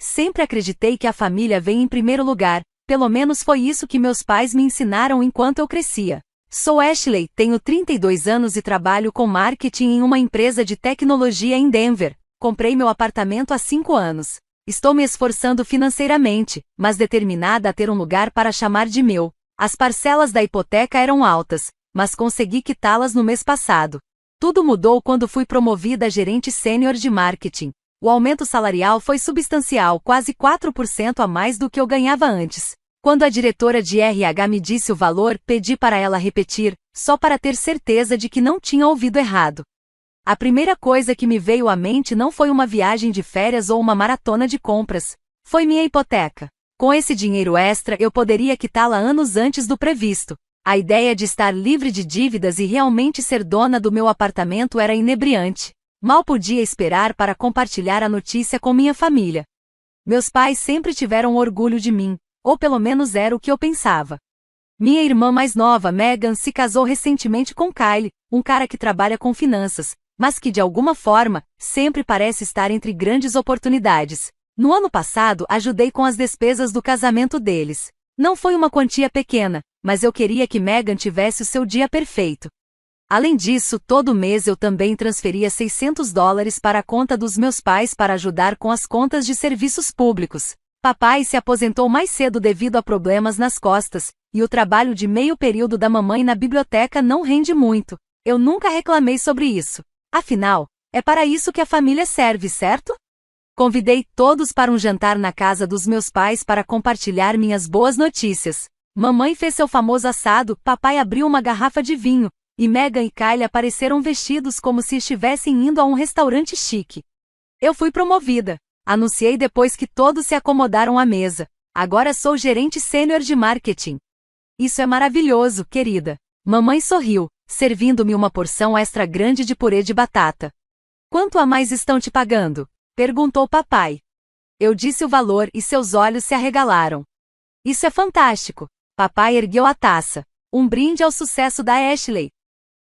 Sempre acreditei que a família vem em primeiro lugar, pelo menos foi isso que meus pais me ensinaram enquanto eu crescia. Sou Ashley, tenho 32 anos e trabalho com marketing em uma empresa de tecnologia em Denver. Comprei meu apartamento há 5 anos. Estou me esforçando financeiramente, mas determinada a ter um lugar para chamar de meu. As parcelas da hipoteca eram altas, mas consegui quitá-las no mês passado. Tudo mudou quando fui promovida a gerente sênior de marketing. O aumento salarial foi substancial, quase 4% a mais do que eu ganhava antes. Quando a diretora de RH me disse o valor, pedi para ela repetir, só para ter certeza de que não tinha ouvido errado. A primeira coisa que me veio à mente não foi uma viagem de férias ou uma maratona de compras. Foi minha hipoteca. Com esse dinheiro extra eu poderia quitá-la anos antes do previsto. A ideia de estar livre de dívidas e realmente ser dona do meu apartamento era inebriante. Mal podia esperar para compartilhar a notícia com minha família. Meus pais sempre tiveram orgulho de mim, ou pelo menos era o que eu pensava. Minha irmã mais nova, Megan, se casou recentemente com Kyle, um cara que trabalha com finanças, mas que de alguma forma, sempre parece estar entre grandes oportunidades. No ano passado, ajudei com as despesas do casamento deles. Não foi uma quantia pequena, mas eu queria que Megan tivesse o seu dia perfeito. Além disso, todo mês eu também transferia $600 para a conta dos meus pais para ajudar com as contas de serviços públicos. Papai se aposentou mais cedo devido a problemas nas costas, e o trabalho de meio período da mamãe na biblioteca não rende muito. Eu nunca reclamei sobre isso. Afinal, é para isso que a família serve, certo? Convidei todos para um jantar na casa dos meus pais para compartilhar minhas boas notícias. Mamãe fez seu famoso assado, papai abriu uma garrafa de vinho, e Megan e Kyle apareceram vestidos como se estivessem indo a um restaurante chique. Eu fui promovida. Anunciei depois que todos se acomodaram à mesa. Agora sou gerente sênior de marketing. Isso é maravilhoso, querida. Mamãe sorriu, servindo-me uma porção extra grande de purê de batata. Quanto a mais estão te pagando? Perguntou papai. Eu disse o valor e seus olhos se arregalaram. Isso é fantástico. Papai ergueu a taça. Um brinde ao sucesso da Ashley.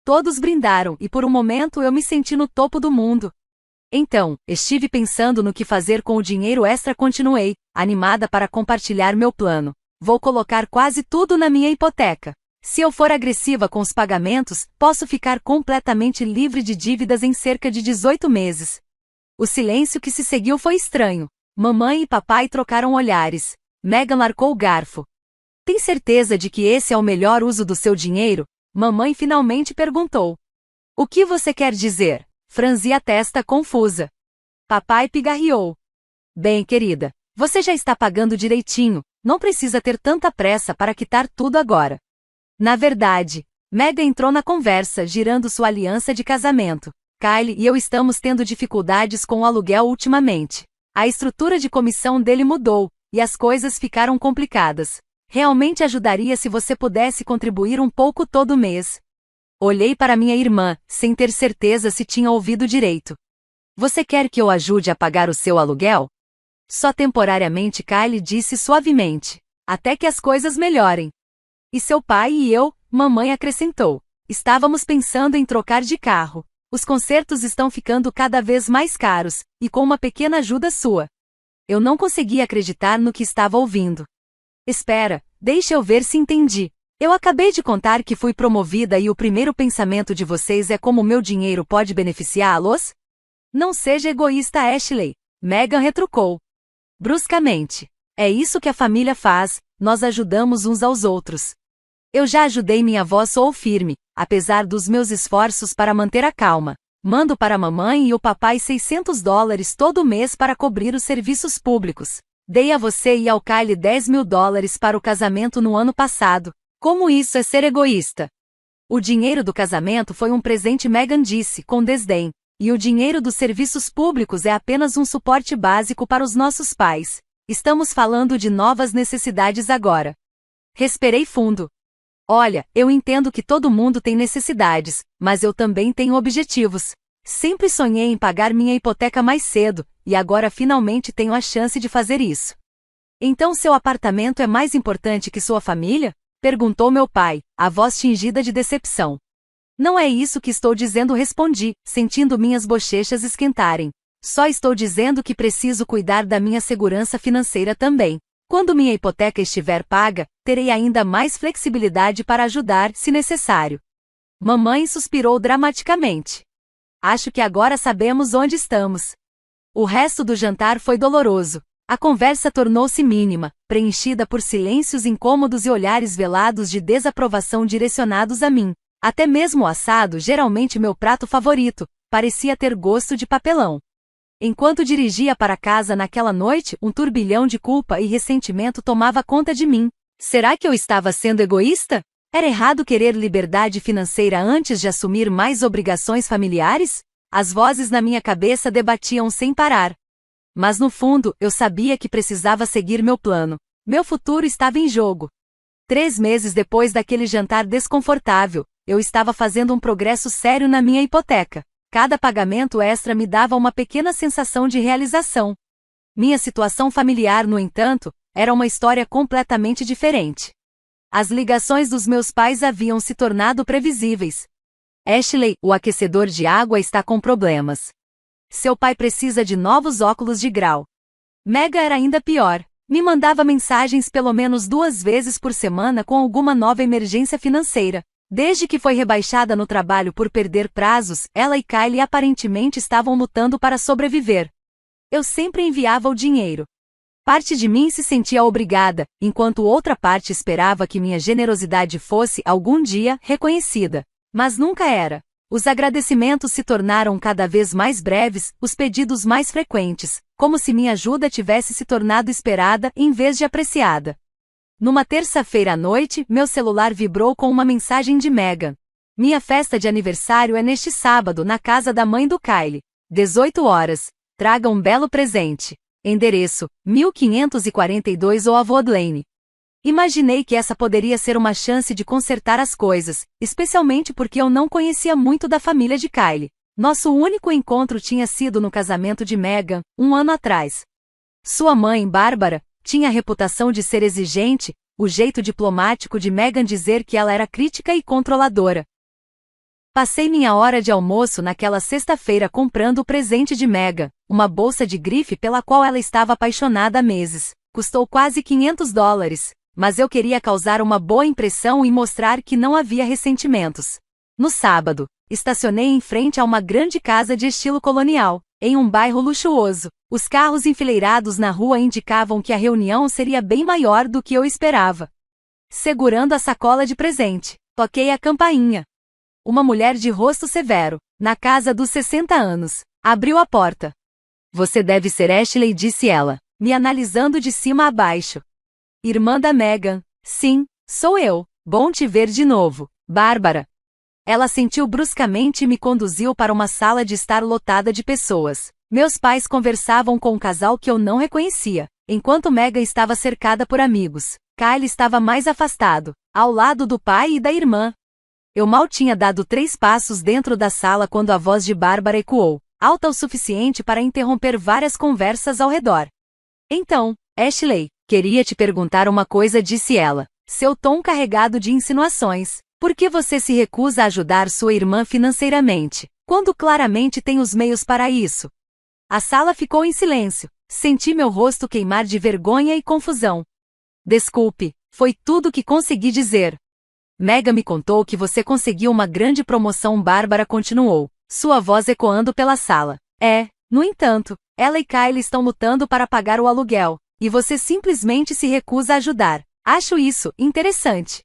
Todos brindaram e por um momento eu me senti no topo do mundo. Então, estive pensando no que fazer com o dinheiro extra. Continuei, animada para compartilhar meu plano. Vou colocar quase tudo na minha hipoteca. Se eu for agressiva com os pagamentos, posso ficar completamente livre de dívidas em cerca de 18 meses. O silêncio que se seguiu foi estranho. Mamãe e papai trocaram olhares. Megan largou o garfo. Tem certeza de que esse é o melhor uso do seu dinheiro? Mamãe finalmente perguntou. O que você quer dizer? Franzi a testa confusa. Papai pigarreou. Bem, querida, você já está pagando direitinho, não precisa ter tanta pressa para quitar tudo agora. Na verdade, Megan entrou na conversa, girando sua aliança de casamento. Kyle e eu estamos tendo dificuldades com o aluguel ultimamente. A estrutura de comissão dele mudou, e as coisas ficaram complicadas. Realmente ajudaria se você pudesse contribuir um pouco todo mês. Olhei para minha irmã, sem ter certeza se tinha ouvido direito. Você quer que eu ajude a pagar o seu aluguel? Só temporariamente, Kyle disse suavemente. Até que as coisas melhorem. E seu pai e eu, mamãe acrescentou. Estávamos pensando em trocar de carro. Os consertos estão ficando cada vez mais caros, e com uma pequena ajuda sua. Eu não conseguia acreditar no que estava ouvindo. Espera, deixa eu ver se entendi. Eu acabei de contar que fui promovida e o primeiro pensamento de vocês é como meu dinheiro pode beneficiá-los? Não seja egoísta, Ashley. Megan retrucou. Bruscamente. É isso que a família faz, nós ajudamos uns aos outros. Eu já ajudei minha avó, sou firme, apesar dos meus esforços para manter a calma. Mando para a mamãe e o papai $600 todo mês para cobrir os serviços públicos. Dei a você e ao Kyle $10.000 para o casamento no ano passado. Como isso é ser egoísta? O dinheiro do casamento foi um presente, Megan disse, com desdém. E o dinheiro dos serviços públicos é apenas um suporte básico para os nossos pais. Estamos falando de novas necessidades agora. Respirei fundo. Olha, eu entendo que todo mundo tem necessidades, mas eu também tenho objetivos. Sempre sonhei em pagar minha hipoteca mais cedo, e agora finalmente tenho a chance de fazer isso. Então seu apartamento é mais importante que sua família? Perguntou meu pai, a voz tingida de decepção. Não é isso que estou dizendo, respondi, sentindo minhas bochechas esquentarem. Só estou dizendo que preciso cuidar da minha segurança financeira também. Quando minha hipoteca estiver paga, terei ainda mais flexibilidade para ajudar, se necessário. Mamãe suspirou dramaticamente. Acho que agora sabemos onde estamos. O resto do jantar foi doloroso. A conversa tornou-se mínima, preenchida por silêncios incômodos e olhares velados de desaprovação direcionados a mim. Até mesmo o assado, geralmente meu prato favorito, parecia ter gosto de papelão. Enquanto dirigia para casa naquela noite, um turbilhão de culpa e ressentimento tomava conta de mim. Será que eu estava sendo egoísta? Era errado querer liberdade financeira antes de assumir mais obrigações familiares? As vozes na minha cabeça debatiam sem parar. Mas no fundo, eu sabia que precisava seguir meu plano. Meu futuro estava em jogo. 3 meses depois daquele jantar desconfortável, eu estava fazendo um progresso sério na minha hipoteca. Cada pagamento extra me dava uma pequena sensação de realização. Minha situação familiar, no entanto, era uma história completamente diferente. As ligações dos meus pais haviam se tornado previsíveis. Ashley, o aquecedor de água está com problemas. Seu pai precisa de novos óculos de grau. Mega era ainda pior. Me mandava mensagens pelo menos 2 vezes por semana com alguma nova emergência financeira. Desde que foi rebaixada no trabalho por perder prazos, ela e Kylie aparentemente estavam lutando para sobreviver. Eu sempre enviava o dinheiro. Parte de mim se sentia obrigada, enquanto outra parte esperava que minha generosidade fosse, algum dia, reconhecida. Mas nunca era. Os agradecimentos se tornaram cada vez mais breves, os pedidos mais frequentes, como se minha ajuda tivesse se tornado esperada em vez de apreciada. Numa terça-feira à noite, meu celular vibrou com uma mensagem de Megan. Minha festa de aniversário é neste sábado na casa da mãe do Kylie. 18 horas. Traga um belo presente. Endereço: 1542 Oakwood Lane. Imaginei que essa poderia ser uma chance de consertar as coisas, especialmente porque eu não conhecia muito da família de Kylie. Nosso único encontro tinha sido no casamento de Megan, 1 ano atrás. Sua mãe, Bárbara, tinha a reputação de ser exigente, o jeito diplomático de Megan dizer que ela era crítica e controladora. Passei minha hora de almoço naquela sexta-feira comprando o presente de Megan, uma bolsa de grife pela qual ela estava apaixonada há meses. Custou quase $500. Mas eu queria causar uma boa impressão e mostrar que não havia ressentimentos. No sábado, estacionei em frente a uma grande casa de estilo colonial, em um bairro luxuoso. Os carros enfileirados na rua indicavam que a reunião seria bem maior do que eu esperava. Segurando a sacola de presente, toquei a campainha. Uma mulher de rosto severo, na casa dos 60 anos, abriu a porta. Você deve ser Ashley, disse ela, me analisando de cima a baixo. Irmã da Megan. Sim, sou eu. Bom te ver de novo, Bárbara. Ela assentiu bruscamente e me conduziu para uma sala de estar lotada de pessoas. Meus pais conversavam com um casal que eu não reconhecia, enquanto Megan estava cercada por amigos. Kylie estava mais afastado, ao lado do pai e da irmã. Eu mal tinha dado 3 passos dentro da sala quando a voz de Bárbara ecoou, alta o suficiente para interromper várias conversas ao redor. Então, Ashley, queria te perguntar uma coisa, disse ela, seu tom carregado de insinuações. Por que você se recusa a ajudar sua irmã financeiramente, quando claramente tem os meios para isso? A sala ficou em silêncio. Senti meu rosto queimar de vergonha e confusão. Desculpe, foi tudo que consegui dizer. Megan me contou que você conseguiu uma grande promoção, Bárbara continuou, sua voz ecoando pela sala. No entanto, ela e Kylie estão lutando para pagar o aluguel, e você simplesmente se recusa a ajudar. Acho isso interessante.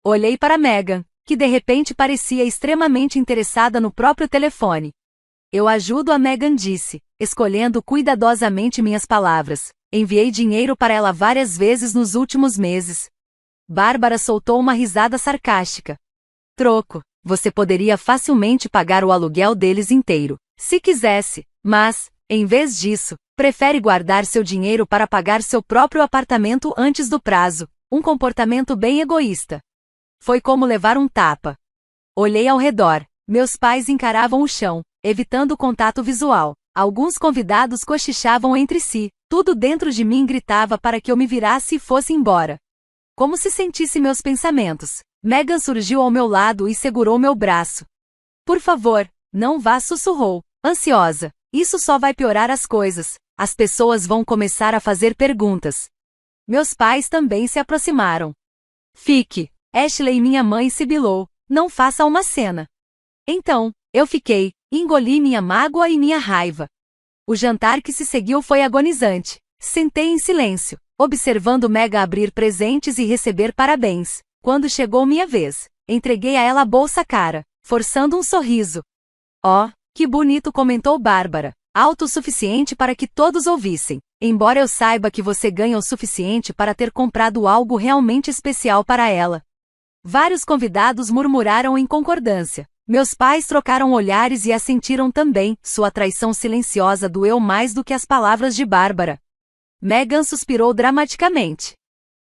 Olhei para Megan, que de repente parecia extremamente interessada no próprio telefone. Eu ajudo, a Megan disse, escolhendo cuidadosamente minhas palavras. Enviei dinheiro para ela várias vezes nos últimos meses. Bárbara soltou uma risada sarcástica. Troco, você poderia facilmente pagar o aluguel deles inteiro, se quisesse, mas, em vez disso, prefere guardar seu dinheiro para pagar seu próprio apartamento antes do prazo, um comportamento bem egoísta. Foi como levar um tapa. Olhei ao redor. Meus pais encaravam o chão, evitando o contato visual. Alguns convidados cochichavam entre si. Tudo dentro de mim gritava para que eu me virasse e fosse embora. Como se sentisse meus pensamentos. Megan surgiu ao meu lado e segurou meu braço. Por favor, não vá, sussurrou, ansiosa. Isso só vai piorar as coisas. As pessoas vão começar a fazer perguntas. Meus pais também se aproximaram. Fique. Ashley e minha mãe sibilou. Não faça uma cena. Então, eu fiquei, engoli minha mágoa e minha raiva. O jantar que se seguiu foi agonizante. Sentei em silêncio, observando Megan abrir presentes e receber parabéns. Quando chegou minha vez, entreguei a ela a bolsa cara, forçando um sorriso. Oh, que bonito, comentou Bárbara, alto o suficiente para que todos ouvissem. Embora eu saiba que você ganha o suficiente para ter comprado algo realmente especial para ela. Vários convidados murmuraram em concordância. Meus pais trocaram olhares e assentiram também. Sua traição silenciosa doeu mais do que as palavras de Bárbara. Megan suspirou dramaticamente.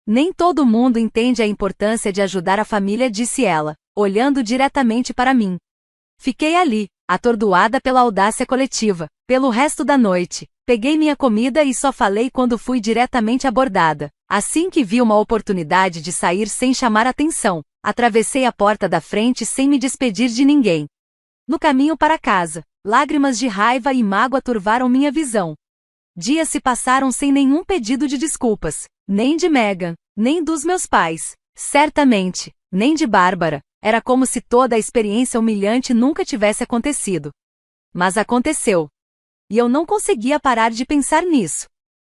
Nem todo mundo entende a importância de ajudar a família, disse ela, olhando diretamente para mim. Fiquei ali, atordoada pela audácia coletiva. Pelo resto da noite, peguei minha comida e só falei quando fui diretamente abordada. Assim que vi uma oportunidade de sair sem chamar atenção, atravessei a porta da frente sem me despedir de ninguém. No caminho para casa, lágrimas de raiva e mágoa turvaram minha visão. Dias se passaram sem nenhum pedido de desculpas, nem de Megan, nem dos meus pais, certamente, nem de Bárbara. Era como se toda a experiência humilhante nunca tivesse acontecido. Mas aconteceu. E eu não conseguia parar de pensar nisso.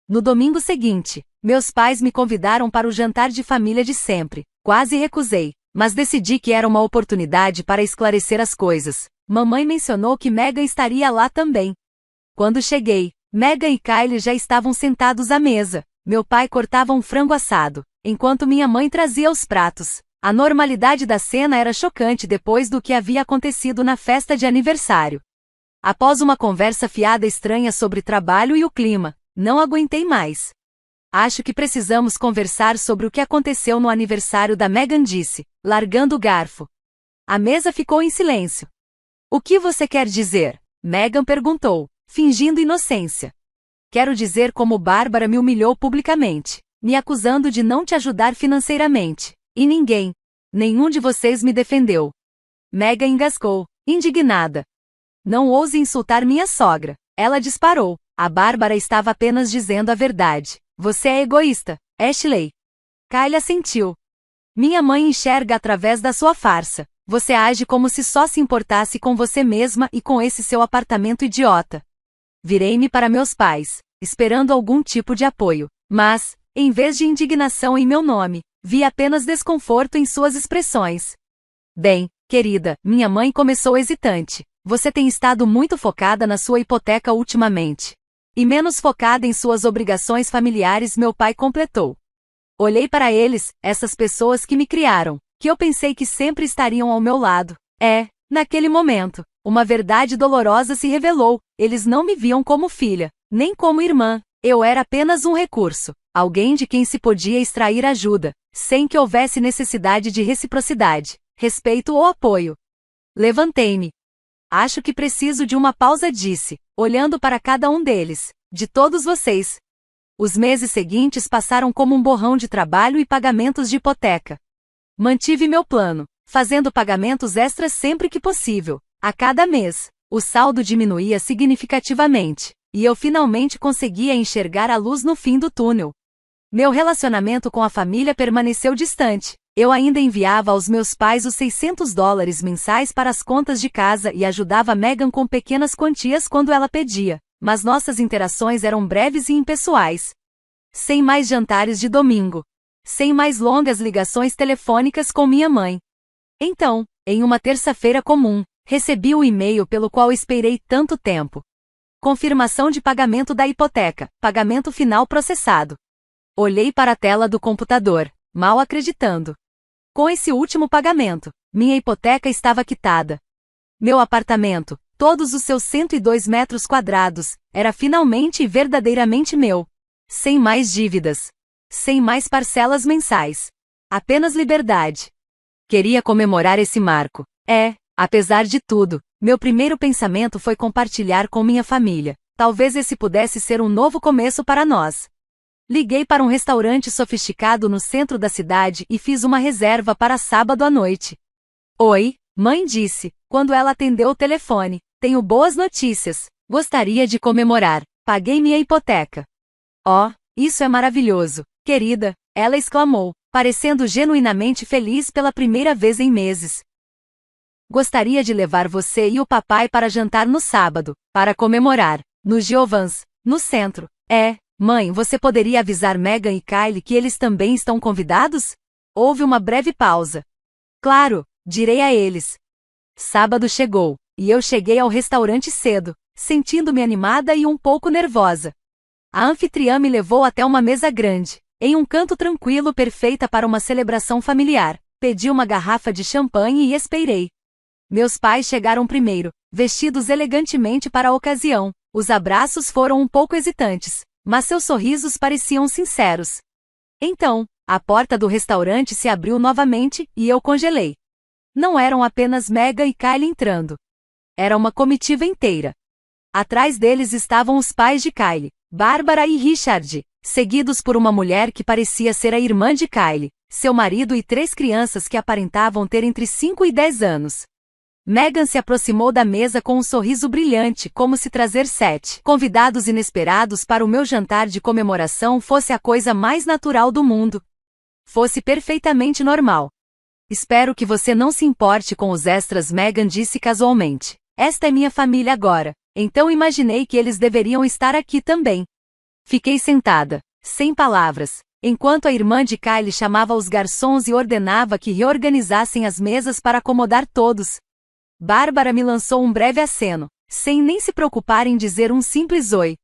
No domingo seguinte, meus pais me convidaram para o jantar de família de sempre. Quase recusei, mas decidi que era uma oportunidade para esclarecer as coisas. Mamãe mencionou que Megan estaria lá também. Quando cheguei, Megan e Kylie já estavam sentados à mesa. Meu pai cortava um frango assado, enquanto minha mãe trazia os pratos. A normalidade da cena era chocante depois do que havia acontecido na festa de aniversário. Após uma conversa fiada estranha sobre trabalho e o clima, não aguentei mais. Acho que precisamos conversar sobre o que aconteceu no aniversário da Megan, disse, largando o garfo. A mesa ficou em silêncio. O que você quer dizer? Megan perguntou, fingindo inocência. Quero dizer como Bárbara me humilhou publicamente, me acusando de não te ajudar financeiramente. E nenhum de vocês me defendeu. Megan engasgou, indignada. Não ouse insultar minha sogra. Ela disparou. A Bárbara estava apenas dizendo a verdade. Você é egoísta, Ashley. Kylie assentiu. Minha mãe enxerga através da sua farsa. Você age como se só se importasse com você mesma e com esse seu apartamento idiota. Virei-me para meus pais, esperando algum tipo de apoio. Mas, em vez de indignação em meu nome, vi apenas desconforto em suas expressões. Bem, querida, minha mãe começou hesitante. Você tem estado muito focada na sua hipoteca ultimamente. E menos focada em suas obrigações familiares, meu pai completou. Olhei para eles, essas pessoas que me criaram, que eu pensei que sempre estariam ao meu lado. Naquele momento, uma verdade dolorosa se revelou. Eles não me viam como filha, nem como irmã. Eu era apenas um recurso, alguém de quem se podia extrair ajuda, sem que houvesse necessidade de reciprocidade, respeito ou apoio. Levantei-me. Acho que preciso de uma pausa, disse, olhando para cada um deles, de todos vocês. Os meses seguintes passaram como um borrão de trabalho e pagamentos de hipoteca. Mantive meu plano, fazendo pagamentos extras sempre que possível. A cada mês, o saldo diminuía significativamente, e eu finalmente conseguia enxergar a luz no fim do túnel. Meu relacionamento com a família permaneceu distante. Eu ainda enviava aos meus pais os $600 mensais para as contas de casa e ajudava Megan com pequenas quantias quando ela pedia, mas nossas interações eram breves e impessoais. Sem mais jantares de domingo. Sem mais longas ligações telefônicas com minha mãe. Então, em uma terça-feira comum, recebi o e-mail pelo qual esperei tanto tempo. Confirmação de pagamento da hipoteca, pagamento final processado. Olhei para a tela do computador, mal acreditando. Com esse último pagamento, minha hipoteca estava quitada. Meu apartamento, todos os seus 102 metros quadrados, era finalmente e verdadeiramente meu. Sem mais dívidas. Sem mais parcelas mensais. Apenas liberdade. Queria comemorar esse marco. Apesar de tudo, meu primeiro pensamento foi compartilhar com minha família. Talvez esse pudesse ser um novo começo para nós. Liguei para um restaurante sofisticado no centro da cidade e fiz uma reserva para sábado à noite. Oi, mãe, disse, quando ela atendeu o telefone. Tenho boas notícias. Gostaria de comemorar. Paguei minha hipoteca. Oh, isso é maravilhoso, querida, ela exclamou, parecendo genuinamente feliz pela primeira vez em meses. Gostaria de levar você e o papai para jantar no sábado, para comemorar, no Giovan's, no centro. Mãe, você poderia avisar Megan e Kylie que eles também estão convidados? Houve uma breve pausa. Claro, direi a eles. Sábado chegou, e eu cheguei ao restaurante cedo, sentindo-me animada e um pouco nervosa. A anfitriã me levou até uma mesa grande, em um canto tranquilo perfeita para uma celebração familiar. Pedi uma garrafa de champanhe e esperei. Meus pais chegaram primeiro, vestidos elegantemente para a ocasião. Os abraços foram um pouco hesitantes, mas seus sorrisos pareciam sinceros. Então, a porta do restaurante se abriu novamente e eu congelei. Não eram apenas Megan e Kylie entrando. Era uma comitiva inteira. Atrás deles estavam os pais de Kylie, Bárbara e Richard, seguidos por uma mulher que parecia ser a irmã de Kylie, seu marido e 3 crianças que aparentavam ter entre 5 e 10 anos. Megan se aproximou da mesa com um sorriso brilhante, como se trazer 7 convidados inesperados para o meu jantar de comemoração fosse a coisa mais natural do mundo. Fosse perfeitamente normal. Espero que você não se importe com os extras, Megan disse casualmente. Esta é minha família agora, então imaginei que eles deveriam estar aqui também. Fiquei sentada, sem palavras, enquanto a irmã de Kylie chamava os garçons e ordenava que reorganizassem as mesas para acomodar todos. Bárbara me lançou um breve aceno, sem nem se preocupar em dizer um simples oi.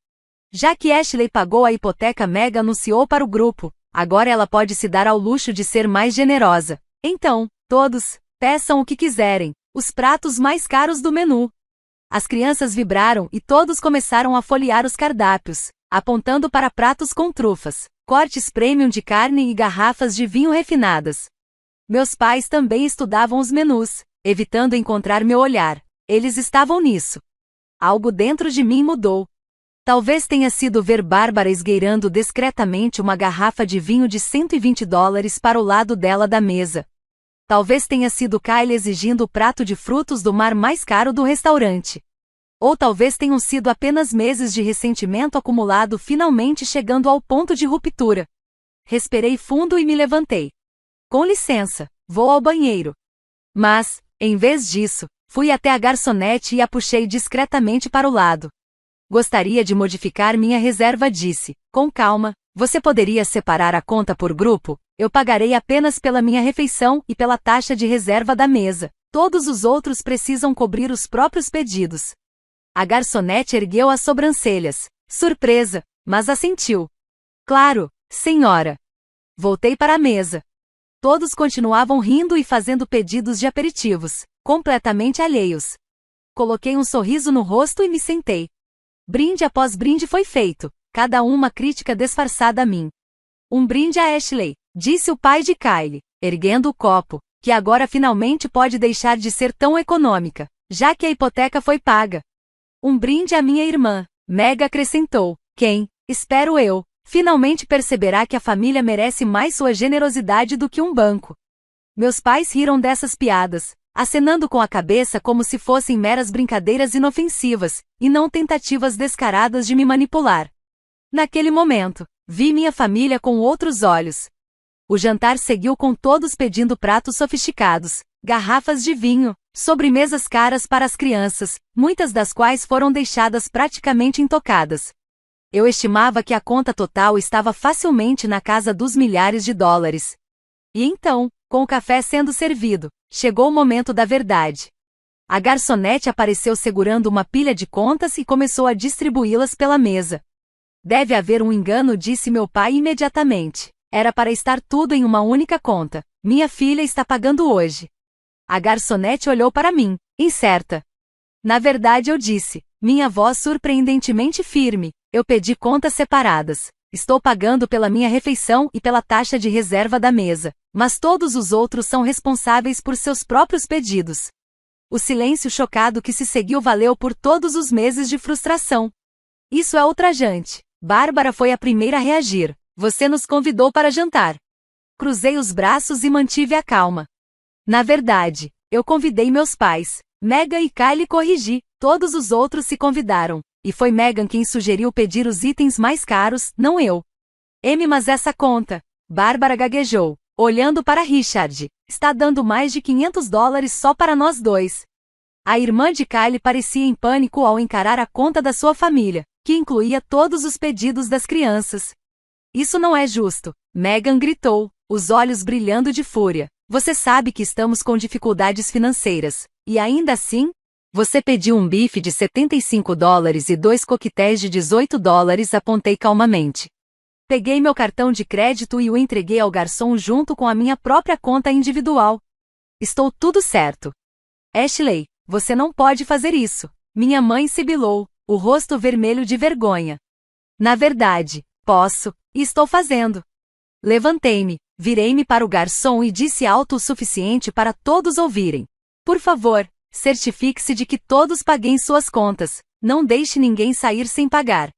Já que Ashley pagou a hipoteca, Megan anunciou para o grupo, agora ela pode se dar ao luxo de ser mais generosa. Então, todos, peçam o que quiserem, os pratos mais caros do menu. As crianças vibraram e todos começaram a folhear os cardápios, apontando para pratos com trufas, cortes premium de carne e garrafas de vinho refinadas. Meus pais também estudavam os menus, evitando encontrar meu olhar. Eles estavam nisso. Algo dentro de mim mudou. Talvez tenha sido ver Bárbara esgueirando discretamente uma garrafa de vinho de $120 para o lado dela da mesa. Talvez tenha sido Kylie exigindo o prato de frutos do mar mais caro do restaurante. Ou talvez tenham sido apenas meses de ressentimento acumulado finalmente chegando ao ponto de ruptura. Respirei fundo e me levantei. Com licença, vou ao banheiro. Mas, em vez disso, fui até a garçonete e a puxei discretamente para o lado. Gostaria de modificar minha reserva, disse, com calma. Você poderia separar a conta por grupo? Eu pagarei apenas pela minha refeição e pela taxa de reserva da mesa. Todos os outros precisam cobrir os próprios pedidos. A garçonete ergueu as sobrancelhas, surpresa, mas assentiu. Claro, senhora. Voltei para a mesa. Todos continuavam rindo e fazendo pedidos de aperitivos, completamente alheios. Coloquei um sorriso no rosto e me sentei. Brinde após brinde foi feito, cada uma crítica disfarçada a mim. Um brinde a Ashley, disse o pai de Kylie, erguendo o copo, que agora finalmente pode deixar de ser tão econômica, já que a hipoteca foi paga. Um brinde à minha irmã, Meg acrescentou, quem, espero eu, finalmente perceberá que a família merece mais sua generosidade do que um banco. Meus pais riram dessas piadas, acenando com a cabeça como se fossem meras brincadeiras inofensivas, e não tentativas descaradas de me manipular. Naquele momento, vi minha família com outros olhos. O jantar seguiu com todos pedindo pratos sofisticados, garrafas de vinho, sobremesas caras para as crianças, muitas das quais foram deixadas praticamente intocadas. Eu estimava que a conta total estava facilmente na casa dos milhares de dólares. E então, com o café sendo servido, chegou o momento da verdade. A garçonete apareceu segurando uma pilha de contas e começou a distribuí-las pela mesa. Deve haver um engano, disse meu pai imediatamente. Era para estar tudo em uma única conta. Minha filha está pagando hoje. A garçonete olhou para mim, incerta. Na verdade, eu disse, minha voz surpreendentemente firme, eu pedi contas separadas. Estou pagando pela minha refeição e pela taxa de reserva da mesa, mas todos os outros são responsáveis por seus próprios pedidos. O silêncio chocado que se seguiu valeu por todos os meses de frustração. Isso é ultrajante. Bárbara foi a primeira a reagir. Você nos convidou para jantar. Cruzei os braços e mantive a calma. Na verdade, eu convidei meus pais. Megan e Kylie corrigi, todos os outros se convidaram. E foi Megan quem sugeriu pedir os itens mais caros, não eu. Mas essa conta, Bárbara gaguejou, olhando para Richard, está dando mais de $500 só para nós dois. A irmã de Kylie parecia em pânico ao encarar a conta da sua família, que incluía todos os pedidos das crianças. Isso não é justo, Megan gritou, os olhos brilhando de fúria. Você sabe que estamos com dificuldades financeiras, e ainda assim? Você pediu um bife de $75 e 2 coquetéis de $18, apontei calmamente. Peguei meu cartão de crédito e o entreguei ao garçom junto com a minha própria conta individual. Estou tudo certo. Ashley, você não pode fazer isso. Minha mãe sibilou, o rosto vermelho de vergonha. Na verdade, posso, e estou fazendo. Levantei-me, virei-me para o garçom e disse alto o suficiente para todos ouvirem. Por favor, certifique-se de que todos paguem suas contas. Não deixe ninguém sair sem pagar.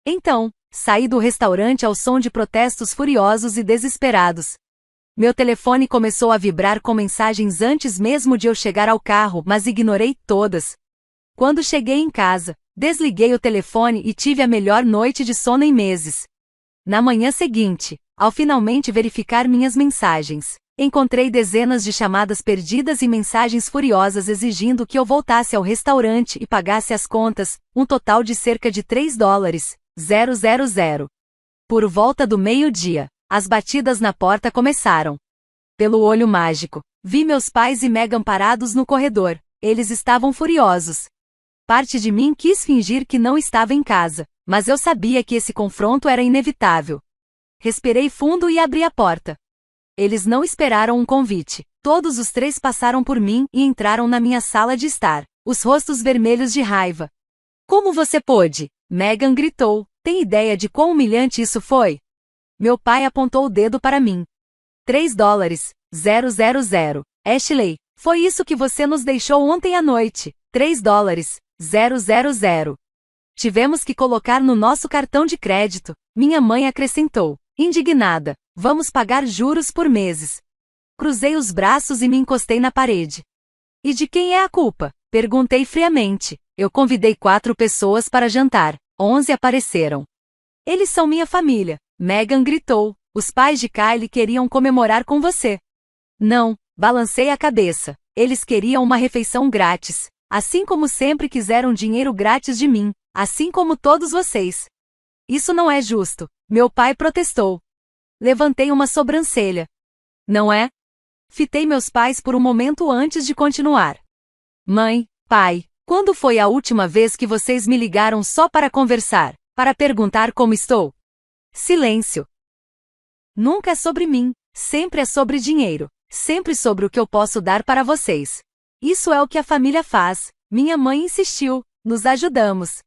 Então, saí do restaurante ao som de protestos furiosos e desesperados. Meu telefone começou a vibrar com mensagens antes mesmo de eu chegar ao carro, mas ignorei todas. Quando cheguei em casa, desliguei o telefone e tive a melhor noite de sono em meses. Na manhã seguinte, ao finalmente verificar minhas mensagens, encontrei dezenas de chamadas perdidas e mensagens furiosas exigindo que eu voltasse ao restaurante e pagasse as contas, um total de cerca de $3,000. Por volta do meio-dia, as batidas na porta começaram. Pelo olho mágico, vi meus pais e Megan parados no corredor. Eles estavam furiosos. Parte de mim quis fingir que não estava em casa, mas eu sabia que esse confronto era inevitável. Respirei fundo e abri a porta. Eles não esperaram um convite. Todos os três passaram por mim e entraram na minha sala de estar, os rostos vermelhos de raiva. Como você pôde? Megan gritou. Tem ideia de quão humilhante isso foi? Meu pai apontou o dedo para mim. $3,000. Ashley, foi isso que você nos deixou ontem à noite. $3,000. Tivemos que colocar no nosso cartão de crédito, minha mãe acrescentou, indignada. Vamos pagar juros por meses. Cruzei os braços e me encostei na parede. E de quem é a culpa? Perguntei friamente. Eu convidei 4 pessoas para jantar. 11 apareceram. Eles são minha família. Megan gritou. Os pais de Kylie queriam comemorar com você. Não, balancei a cabeça. Eles queriam uma refeição grátis. Assim como sempre quiseram dinheiro grátis de mim. Assim como todos vocês. Isso não é justo. Meu pai protestou. Levantei uma sobrancelha. Não é? Fitei meus pais por um momento antes de continuar. Mãe, pai, quando foi a última vez que vocês me ligaram só para conversar, para perguntar como estou? Silêncio. Nunca é sobre mim, sempre é sobre dinheiro, sempre sobre o que eu posso dar para vocês. Isso é o que a família faz. Minha mãe insistiu, nos ajudamos.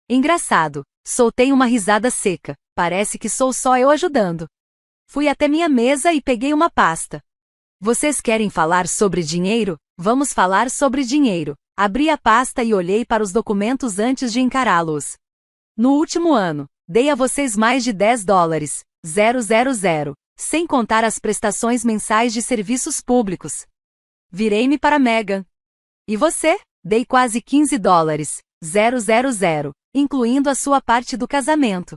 Engraçado, soltei uma risada seca, parece que sou só eu ajudando. Fui até minha mesa e peguei uma pasta. Vocês querem falar sobre dinheiro? Vamos falar sobre dinheiro. Abri a pasta e olhei para os documentos antes de encará-los. No último ano, dei a vocês mais de $10,000, sem contar as prestações mensais de serviços públicos. Virei-me para Megan. E você? Dei quase $15,000, incluindo a sua parte do casamento.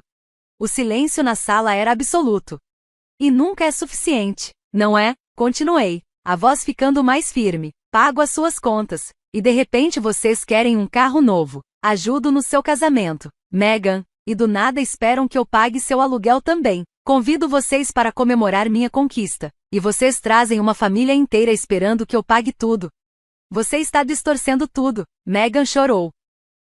O silêncio na sala era absoluto. E nunca é suficiente, não é? Continuei, a voz ficando mais firme. Pago as suas contas. E de repente vocês querem um carro novo. Ajudo no seu casamento, Megan, e do nada esperam que eu pague seu aluguel também. Convido vocês para comemorar minha conquista. E vocês trazem uma família inteira esperando que eu pague tudo. Você está distorcendo tudo. Megan chorou.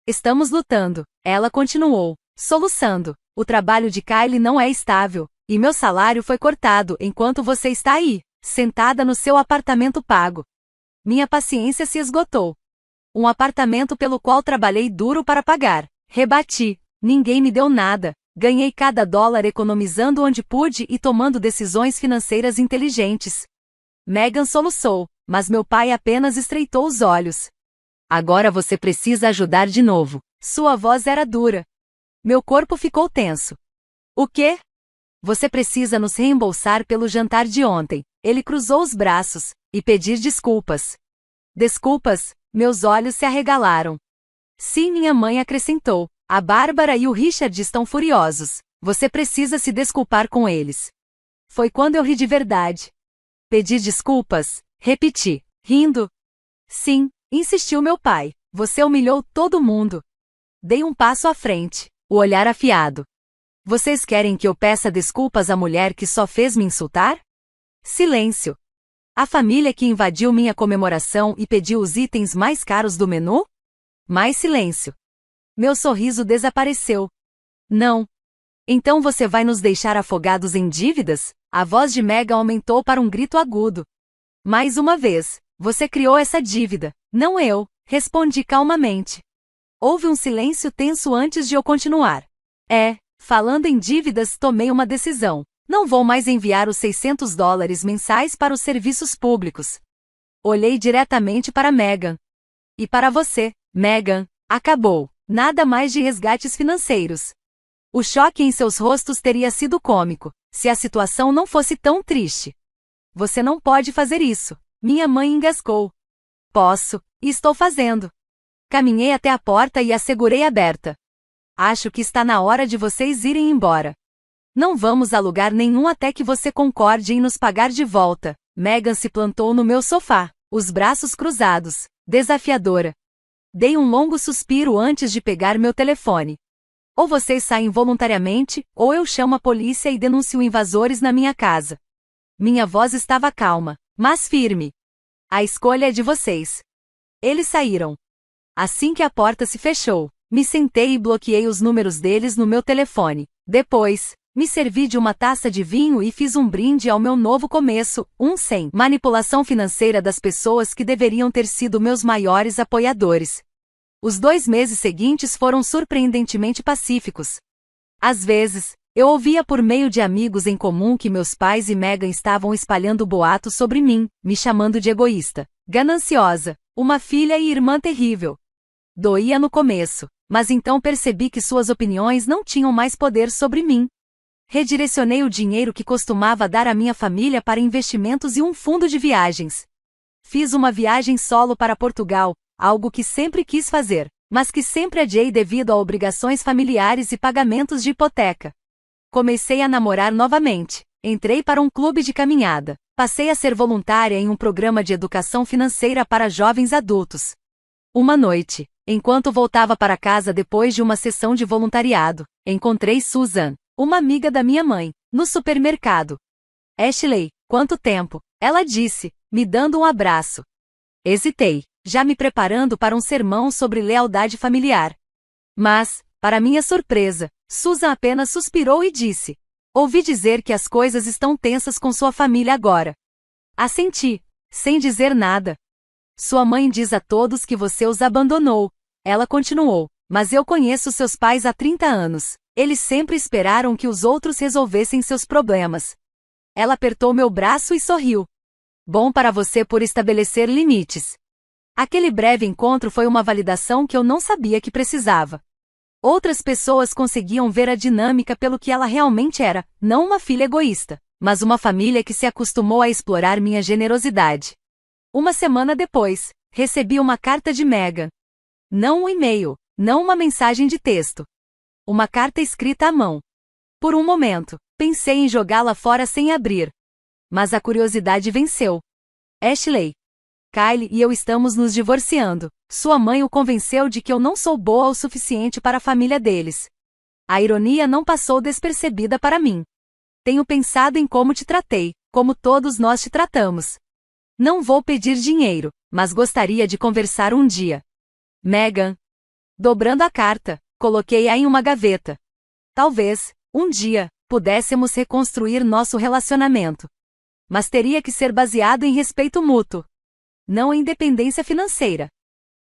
Estamos lutando. Ela continuou, soluçando. O trabalho de Kylie não é estável. E meu salário foi cortado enquanto você está aí, sentada no seu apartamento pago. Minha paciência se esgotou. Um apartamento pelo qual trabalhei duro para pagar. Rebati. Ninguém me deu nada. Ganhei cada dólar economizando onde pude e tomando decisões financeiras inteligentes. Megan soluçou, mas meu pai apenas estreitou os olhos. Agora você precisa ajudar de novo. Sua voz era dura. Meu corpo ficou tenso. O quê? Você precisa nos reembolsar pelo jantar de ontem. Ele cruzou os braços. E pedir desculpas. Desculpas? Meus olhos se arregalaram. Sim, minha mãe acrescentou. A Bárbara e o Richard estão furiosos. Você precisa se desculpar com eles. Foi quando eu ri de verdade. Pedir desculpas? Repeti, rindo. Sim, insistiu meu pai. Você humilhou todo mundo. Dei um passo à frente, o olhar afiado. Vocês querem que eu peça desculpas à mulher que só fez me insultar? Silêncio. A família que invadiu minha comemoração e pediu os itens mais caros do menu? Mais silêncio. Meu sorriso desapareceu. Não. Então você vai nos deixar afogados em dívidas? A voz de Megan aumentou para um grito agudo. Mais uma vez, você criou essa dívida, não eu, respondi calmamente. Houve um silêncio tenso antes de eu continuar. Falando em dívidas, tomei uma decisão. Não vou mais enviar os $600 mensais para os serviços públicos. Olhei diretamente para Megan. E para você, Megan, acabou. Nada mais de resgates financeiros. O choque em seus rostos teria sido cômico, se a situação não fosse tão triste. Você não pode fazer isso, minha mãe engasgou. Posso, e estou fazendo. Caminhei até a porta e a segurei aberta. Acho que está na hora de vocês irem embora. Não vamos a lugar nenhum até que você concorde em nos pagar de volta. Megan se plantou no meu sofá, os braços cruzados, desafiadora. Dei um longo suspiro antes de pegar meu telefone. Ou vocês saem voluntariamente, ou eu chamo a polícia e denuncio invasores na minha casa. Minha voz estava calma, mas firme. A escolha é de vocês. Eles saíram. Assim que a porta se fechou, me sentei e bloqueei os números deles no meu telefone. Depois, me servi de uma taça de vinho e fiz um brinde ao meu novo começo, sem manipulação financeira das pessoas que deveriam ter sido meus maiores apoiadores. Os 2 meses seguintes foram surpreendentemente pacíficos. Às vezes, eu ouvia por meio de amigos em comum que meus pais e Megan estavam espalhando boatos sobre mim, me chamando de egoísta, gananciosa, uma filha e irmã terrível. Doía no começo, mas então percebi que suas opiniões não tinham mais poder sobre mim. Redirecionei o dinheiro que costumava dar à minha família para investimentos e um fundo de viagens. Fiz uma viagem solo para Portugal, algo que sempre quis fazer, mas que sempre adiei devido a obrigações familiares e pagamentos de hipoteca. Comecei a namorar novamente, entrei para um clube de caminhada, passei a ser voluntária em um programa de educação financeira para jovens adultos. Uma noite, enquanto voltava para casa depois de uma sessão de voluntariado, encontrei Susan, uma amiga da minha mãe, no supermercado. Ashley, quanto tempo? Ela disse, me dando um abraço. Hesitei, já me preparando para um sermão sobre lealdade familiar. Mas, para minha surpresa, Susan apenas suspirou e disse: ouvi dizer que as coisas estão tensas com sua família agora. Assenti, sem dizer nada. Sua mãe diz a todos que você os abandonou. Ela continuou, mas eu conheço seus pais há 30 anos. Eles sempre esperaram que os outros resolvessem seus problemas. Ela apertou meu braço e sorriu. Bom para você por estabelecer limites. Aquele breve encontro foi uma validação que eu não sabia que precisava. Outras pessoas conseguiam ver a dinâmica pelo que ela realmente era, não uma filha egoísta, mas uma família que se acostumou a explorar minha generosidade. Uma semana depois, recebi uma carta de Megan. Não um e-mail, não uma mensagem de texto. Uma carta escrita à mão. Por um momento, pensei em jogá-la fora sem abrir. Mas a curiosidade venceu. Ashley. Kyle e eu estamos nos divorciando. Sua mãe o convenceu de que eu não sou boa o suficiente para a família deles. A ironia não passou despercebida para mim. Tenho pensado em como te tratei, como todos nós te tratamos. Não vou pedir dinheiro, mas gostaria de conversar um dia. Megan. Dobrando a carta, coloquei-a em uma gaveta. Talvez, um dia, pudéssemos reconstruir nosso relacionamento. Mas teria que ser baseado em respeito mútuo. Não em dependência financeira.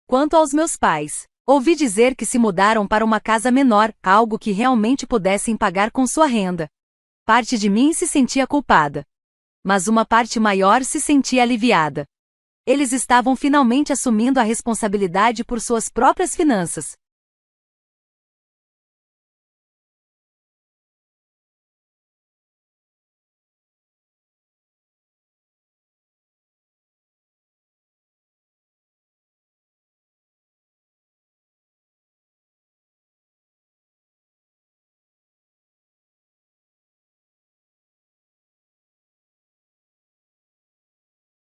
Quanto aos meus pais, ouvi dizer que se mudaram para uma casa menor, algo que realmente pudessem pagar com sua renda. Parte de mim se sentia culpada. Mas uma parte maior se sentia aliviada. Eles estavam finalmente assumindo a responsabilidade por suas próprias finanças.